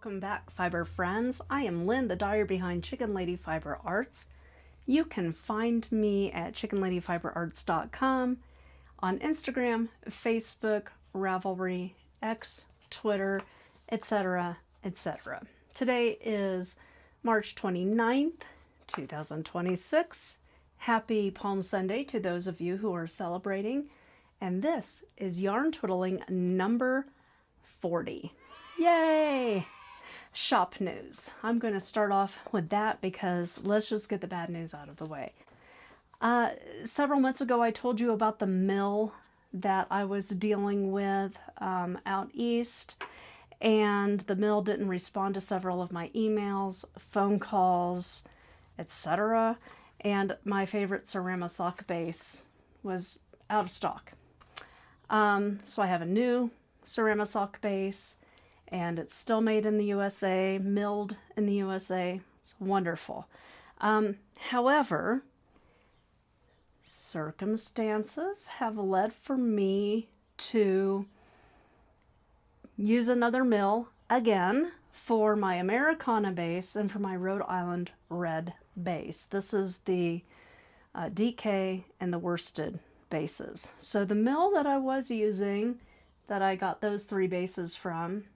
Welcome back, Fiber friends. I am Lynn, the dyer behind Chicken Lady Fiber Arts. You can find me at chickenladyfiberarts.com, on Instagram, Facebook, Ravelry, X, Twitter, etc., etc. Today is March 29th, 2026. Happy Palm Sunday to those of you who are celebrating. And this is Yarn Twiddling number 40. Yay! Shop news. I'm going to start off with that because let's just get the bad news out of the way. Several months ago I told you about the mill that I was dealing with out east, and the mill didn't respond to several of my emails, phone calls, etc. And my favorite Cerama sock base was out of stock. So I have a new Cerama sock base, and it's still made in the USA, milled in the USA. It's wonderful. However, circumstances have led for me to use another mill again for my Americana base and for my Rhode Island red base. This is the DK and the worsted bases. So the mill that I was using, that I got those three bases from,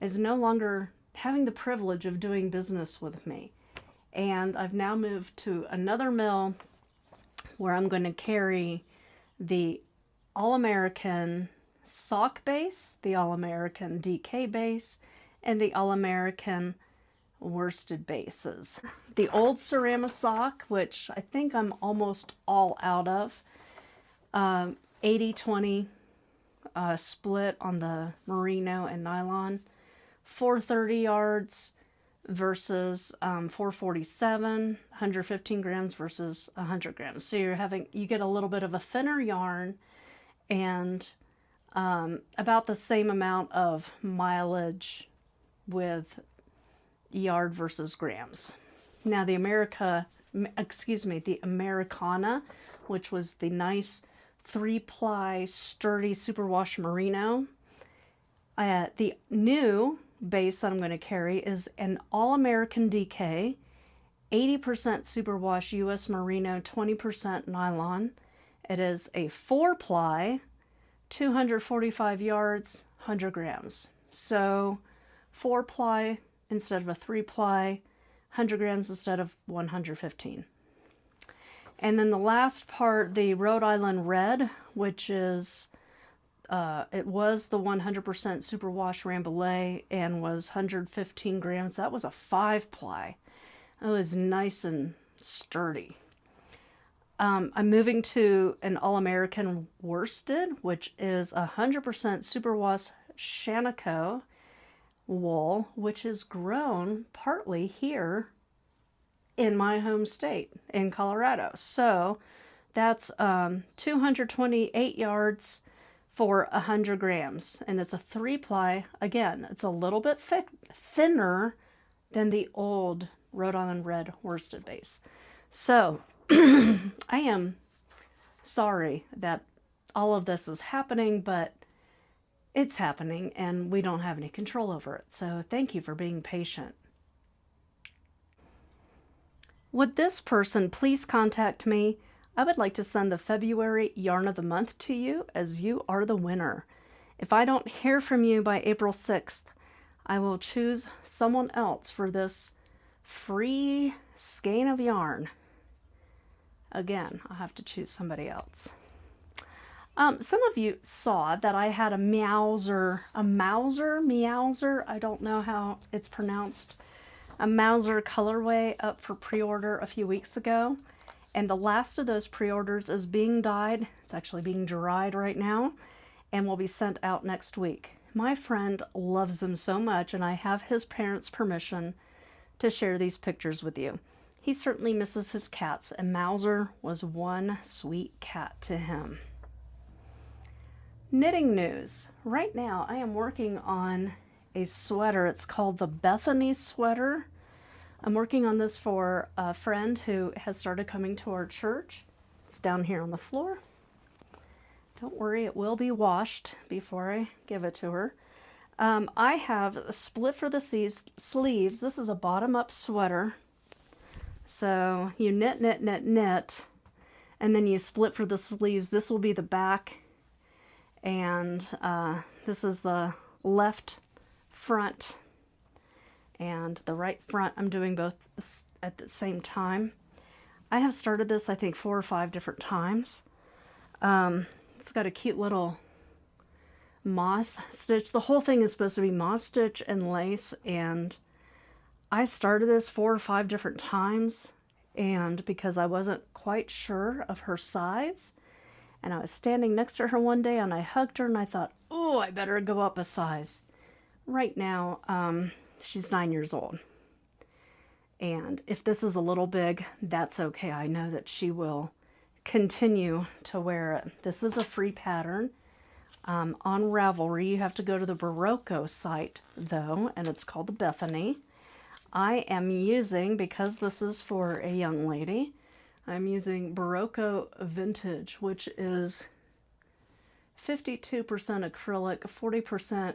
is no longer having the privilege of doing business with me. And I've now moved to another mill where I'm going to carry the All-American sock base, the All-American DK base, and the All-American worsted bases. The old Cerama sock, which I think I'm almost all out of, 80-20 split on the merino and nylon, 430 yards versus 447, 115 grams versus 100 grams. So you get a little bit of a thinner yarn and about the same amount of mileage with yard versus grams. Now the Americana, which was the nice 3-ply sturdy superwash merino. The new base that I'm going to carry is an All-American DK, 80% superwash US merino, 20% nylon. It is a 4-ply, 245 yards, 100 grams. So 4-ply instead of a 3-ply, 100 grams instead of 115. And then the last part, the Rhode Island red, which is it was the 100% superwash Rambouillet and was 115 grams. That was a 5-ply. It was nice and sturdy. I'm moving to an All-American worsted, which is 100% superwash Shaniko wool, which is grown partly here in my home state in Colorado. So that's 228 yards for 100 grams, and it's a 3-ply. Again, it's a little bit thinner than the old Rhode Island red worsted base. So I am sorry that all of this is happening, but it's happening and we don't have any control over it. So thank you for being patient. Would this person please contact me? I would like to send the February Yarn of the Month to you, as you are the winner. If I don't hear from you by April 6th, I will choose someone else for this free skein of yarn. Again, I'll have to choose somebody else. Some of you saw that I had a Meowser, I don't know how it's pronounced, a Mauser colorway up for pre-order a few weeks ago. And the last of those pre-orders is being dyed. It's actually being dried right now and will be sent out next week. My friend loves them so much, and I have his parents' permission to share these pictures with you. He certainly misses his cats, and Mauser was one sweet cat to him. Knitting news. Right now I am working on a sweater. It's called the Bethany sweater. I'm working on this for a friend who has started coming to our church. It's down here on the floor. Don't worry, it will be washed before I give it to her. I have a split for the sleeves. This is a bottom-up sweater. So you knit, knit, knit, knit, and then you split for the sleeves. This will be the back, and this is the left front and the right front. I'm doing both at the same time. I have started this, I think, 4 or 5 different times. It's got a cute little moss stitch. The whole thing is supposed to be moss stitch and lace, and I started this 4 or 5 different times, and because I wasn't quite sure of her size, and I was standing next to her one day and I hugged her and I thought, oh, I better go up a size. Right now, she's 9 years old. And if this is a little big, that's okay. I know that she will continue to wear it. This is a free pattern. On Ravelry, you have to go to the Barocco site, though, and it's called the Bethany. I am using, because this is for a young lady, I'm using Barocco Vintage, which is 52% acrylic, 40%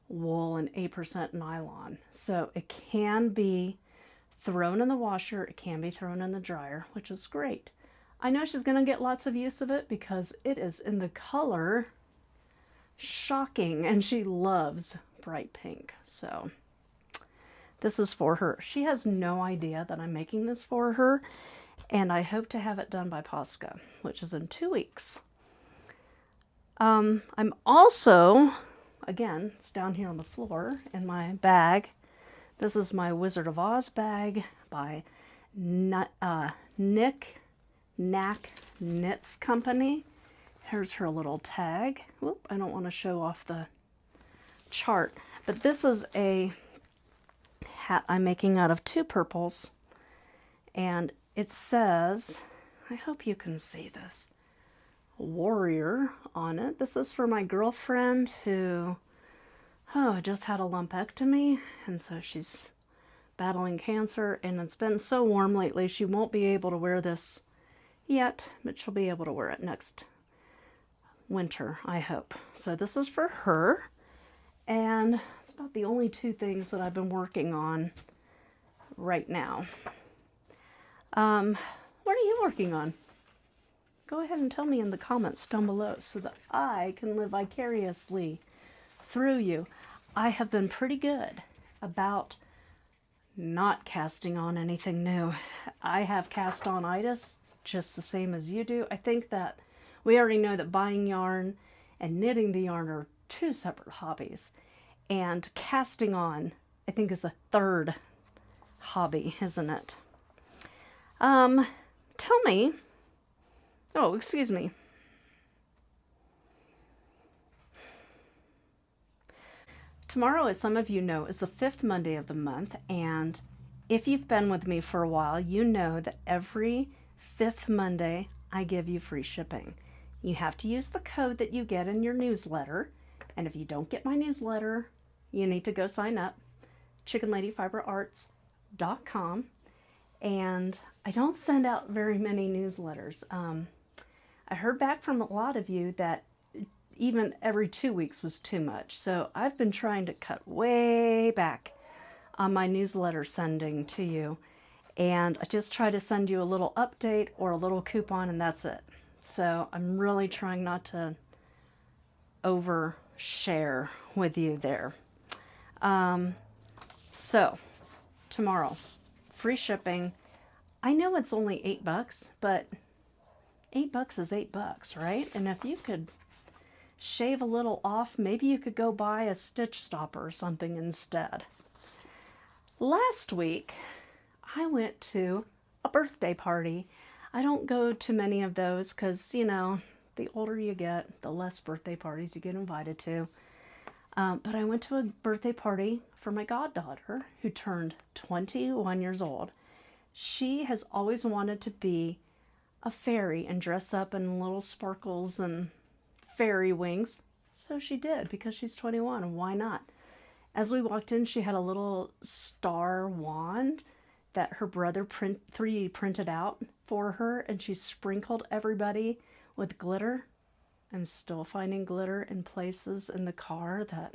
wool, and 8% nylon. So it can be thrown in the washer, it can be thrown in the dryer, which is great. I know she's going to get lots of use of it because it is in the color Shocking, and she loves bright pink. So this is for her. She has no idea that I'm making this for her, and I hope to have it done by Pascha, which is in 2 weeks. I'm also, again, it's down here on the floor in my bag. This is my Wizard of Oz bag by Nick Knack Knits Company. Here's her little tag. Whoop, I don't want to show off the chart. But this is a hat I'm making out of 2 purples. And it says, I hope you can see this, Warrior on it. This is for my girlfriend who just had a lumpectomy. And so she's battling cancer. And it's been so warm lately, she won't be able to wear this yet. But she'll be able to wear it next winter, I hope. So this is for her, and it's about the only 2 things that I've been working on right now. What are you working on? Go ahead and tell me in the comments down below so that I can live vicariously through you. I have been pretty good about not casting on anything new. I have cast on itis just the same as you do. I think that we already know that buying yarn and knitting the yarn are 2 separate hobbies. And casting on, I think, is a 3rd hobby, isn't it? Tell me. Oh, excuse me. Tomorrow, as some of you know, is the 5th Monday of the month. And if you've been with me for a while, you know that every 5th Monday, I give you free shipping. You have to use the code that you get in your newsletter. And if you don't get my newsletter, you need to go sign up, chickenladyfiberarts.com. And I don't send out very many newsletters. I heard back from a lot of you that even every 2 weeks was too much. So I've been trying to cut way back on my newsletter sending to you. And I just try to send you a little update or a little coupon, and that's it. So I'm really trying not to overshare with you there. So tomorrow, free shipping. I know it's only $8, but $8 is $8, right? And if you could shave a little off, maybe you could go buy a stitch stopper or something instead. Last week, I went to a birthday party. I don't go to many of those because, you know, the older you get, the less birthday parties you get invited to. But I went to a birthday party for my goddaughter who turned 21 years old. She has always wanted to be a fairy and dress up in little sparkles and fairy wings. So she did, because she's 21, and why not? As we walked in, she had a little star wand that her brother 3D printed out for her, and she sprinkled everybody with glitter. I'm still finding glitter in places in the car that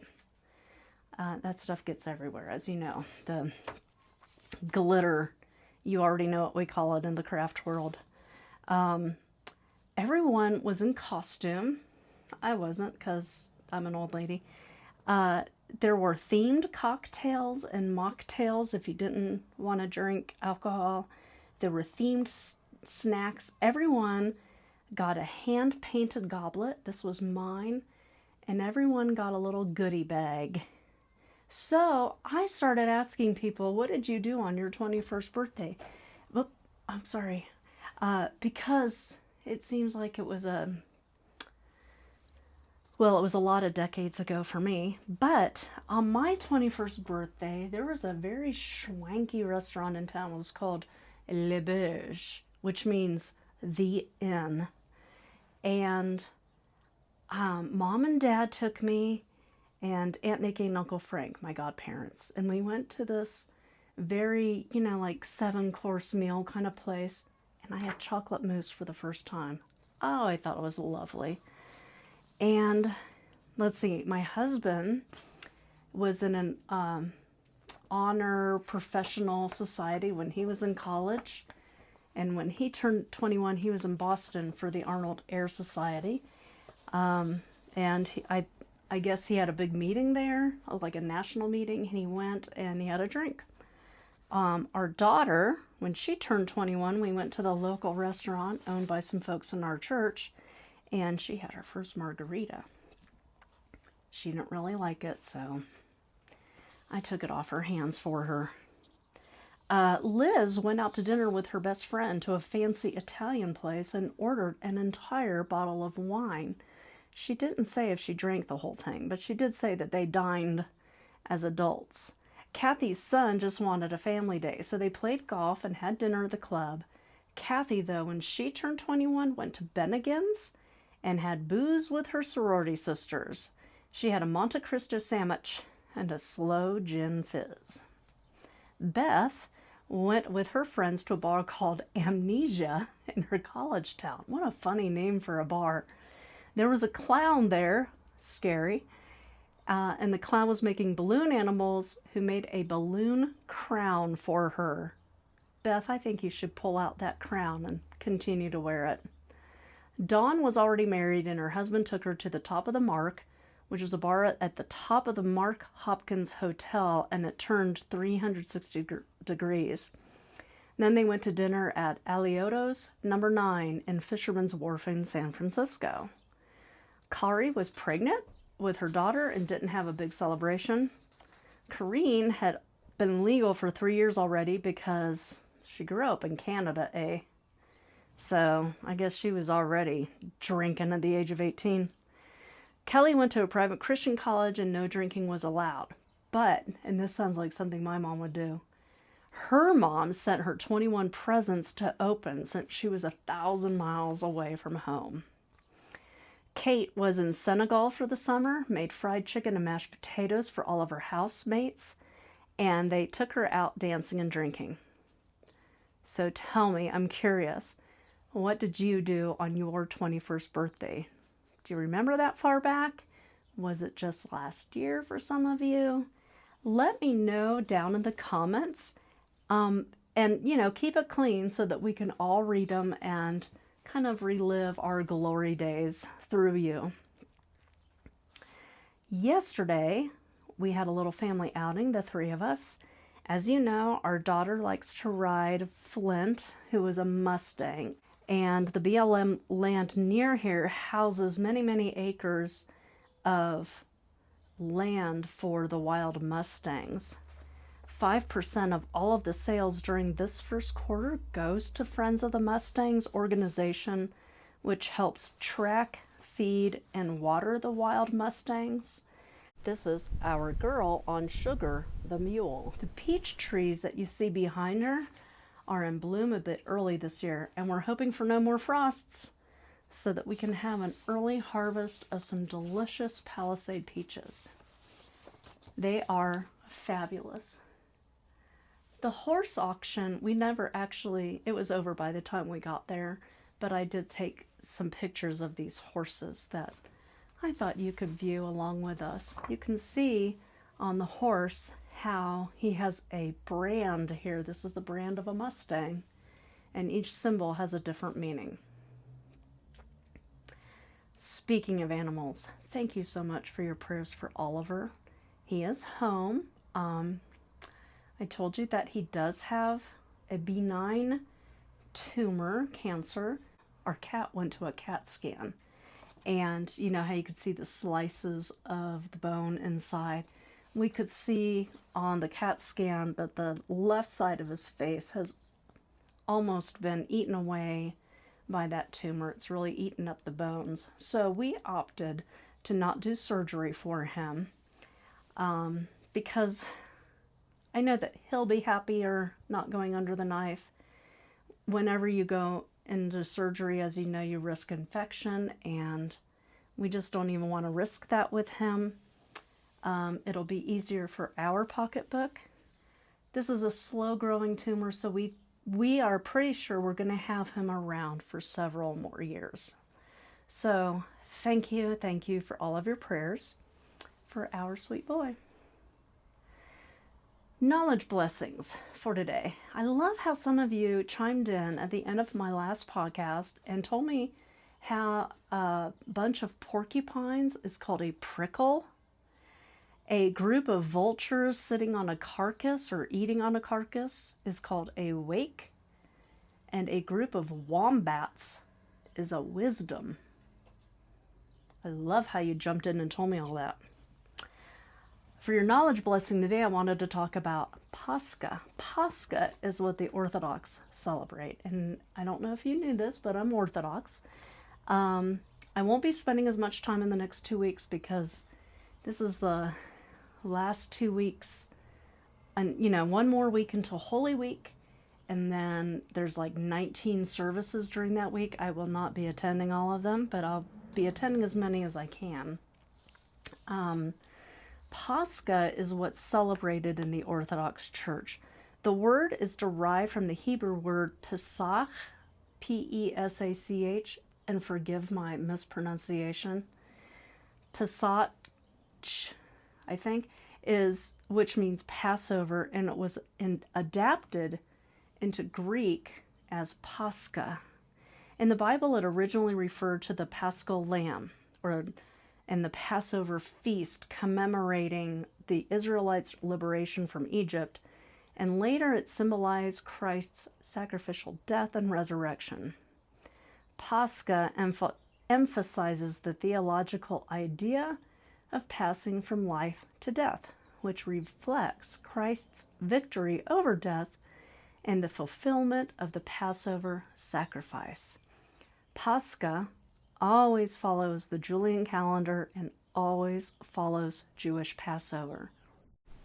That stuff gets everywhere, as you know. The glitter, you already know what we call it in the craft world. Everyone was in costume. I wasn't, because I'm an old lady. There were themed cocktails and mocktails if you didn't want to drink alcohol. There were themed snacks. Everyone got a hand-painted goblet. This was mine. And everyone got a little goodie bag. So I started asking people, what did you do on your 21st birthday? Oop, I'm sorry. Because it seems like it was a lot of decades ago for me. But on my 21st birthday, there was a very schwanky restaurant in town. It was called Le Berge, which means the inn. And Mom and Dad took me, and Aunt Nikki and Uncle Frank, my godparents. And we went to this very, like 7-course meal kind of place. And I had chocolate mousse for the first time. Oh, I thought it was lovely. And let's see, my husband was in an honor professional society when he was in college. And when he turned 21, he was in Boston for the Arnold Air Society. And I guess he had a big meeting there, like a national meeting, and he went and he had a drink. Our daughter, when she turned 21, we went to the local restaurant owned by some folks in our church, and she had her first margarita. She didn't really like it, so I took it off her hands for her. Liz went out to dinner with her best friend to a fancy Italian place and ordered an entire bottle of wine. She didn't say if she drank the whole thing, but she did say that they dined as adults. Kathy's son just wanted a family day, so they played golf and had dinner at the club. Kathy, though, when she turned 21, went to Bennigan's and had booze with her sorority sisters. She had a Monte Cristo sandwich and a slow gin fizz. Beth went with her friends to a bar called Amnesia in her college town. What a funny name for a bar. There was a clown there, scary, and the clown was making balloon animals who made a balloon crown for her. Beth, I think you should pull out that crown and continue to wear it. Dawn was already married, and her husband took her to the Top of the Mark, which was a bar at the top of the Mark Hopkins Hotel, and it turned 360 degrees. Then they went to dinner at Alioto's number 9 in Fisherman's Wharf in San Francisco. Kari was pregnant with her daughter and didn't have a big celebration. Corrine had been legal for 3 years already because she grew up in Canada, eh? So I guess she was already drinking at the age of 18. Kelly went to a private Christian college and no drinking was allowed. But, and this sounds like something my mom would do, her mom sent her 21 presents to open since she was 1,000 miles away from home. Kate was in Senegal for the summer, made fried chicken and mashed potatoes for all of her housemates, and they took her out dancing and drinking. So tell me, I'm curious, what did you do on your 21st birthday? Do you remember that far back? Was it just last year for some of you? Let me know down in the comments. And, keep it clean so that we can all read them and kind of relive our glory days through you. Yesterday, we had a little family outing, the 3 of us. As you know, our daughter likes to ride Flint, who is a Mustang. And the BLM land near here houses many, many acres of land for the wild Mustangs. 5% of all of the sales during this first quarter goes to Friends of the Mustangs organization, which helps track, feed, and water the wild Mustangs. This is our girl on Sugar, the mule. The peach trees that you see behind her are in bloom a bit early this year, and we're hoping for no more frosts so that we can have an early harvest of some delicious Palisade peaches. They are fabulous. The horse auction, it was over by the time we got there, but I did take some pictures of these horses that I thought you could view along with us. You can see on the horse how he has a brand here. This is the brand of a Mustang, and each symbol has a different meaning. Speaking of animals, thank you so much for your prayers for Oliver. He is home. I told you that he does have a benign tumor, cancer. Our cat went to a CAT scan, and you know how you could see the slices of the bone inside. We could see on the CAT scan that the left side of his face has almost been eaten away by that tumor. It's really eaten up the bones. So we opted to not do surgery for him because I know that he'll be happier not going under the knife. Whenever you go into surgery, as you know, you risk infection, and we just don't even want to risk that with him. It'll be easier for our pocketbook. This is a slow-growing tumor, so we are pretty sure we're going to have him around for several more years. So thank you for all of your prayers for our sweet boy. Knowledge blessings for today. I love how some of you chimed in at the end of my last podcast and told me how a bunch of porcupines is called a prickle. A group of vultures sitting on a carcass or eating on a carcass is called a wake. And a group of wombats is a wisdom. I love how you jumped in and told me all that. For your knowledge blessing today, I wanted to talk about Pascha. Pascha is what the Orthodox celebrate. And I don't know if you knew this, but I'm Orthodox. I won't be spending as much time in the next 2 weeks because this is the last 2 weeks. And, you know, one more week until Holy Week. And then there's like 19 services during that week. I will not be attending all of them, but I'll be attending as many as I can. Pascha is what's celebrated in the Orthodox Church. The word is derived from the Hebrew word Pesach, P-E-S-A-C-H, and forgive my mispronunciation. Pesach, I think, which means Passover, and it was adapted into Greek as Pascha. In the Bible, it originally referred to the Paschal Lamb, and the Passover feast commemorating the Israelites' liberation from Egypt, and later it symbolized Christ's sacrificial death and resurrection. Pascha emphasizes the theological idea of passing from life to death, which reflects Christ's victory over death and the fulfillment of the Passover sacrifice. Pascha always follows the Julian calendar and always follows Jewish Passover.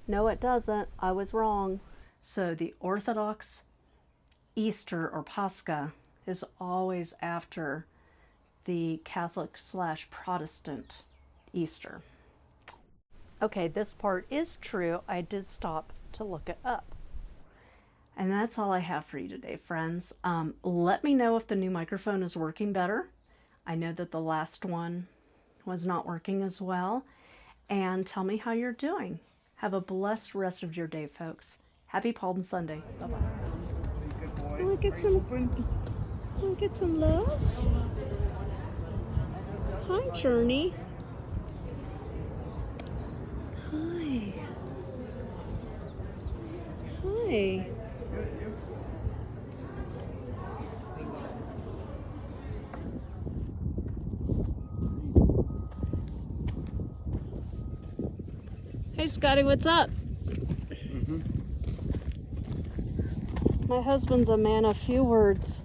No, it doesn't. I was wrong. So the Orthodox Easter or Pascha is always after the Catholic/Protestant Easter. Okay, this part is true. I did stop to look it up. And that's all I have for you today, friends. Let me know if the new microphone is working better. I know that the last one was not working as well. And tell me how you're doing. Have a blessed rest of your day, folks. Happy Palm Sunday. Bye-bye. Wanna get some loves? Hi, Journey. Hi. Hi. Hey, Scotty, what's up? My husband's a man of few words.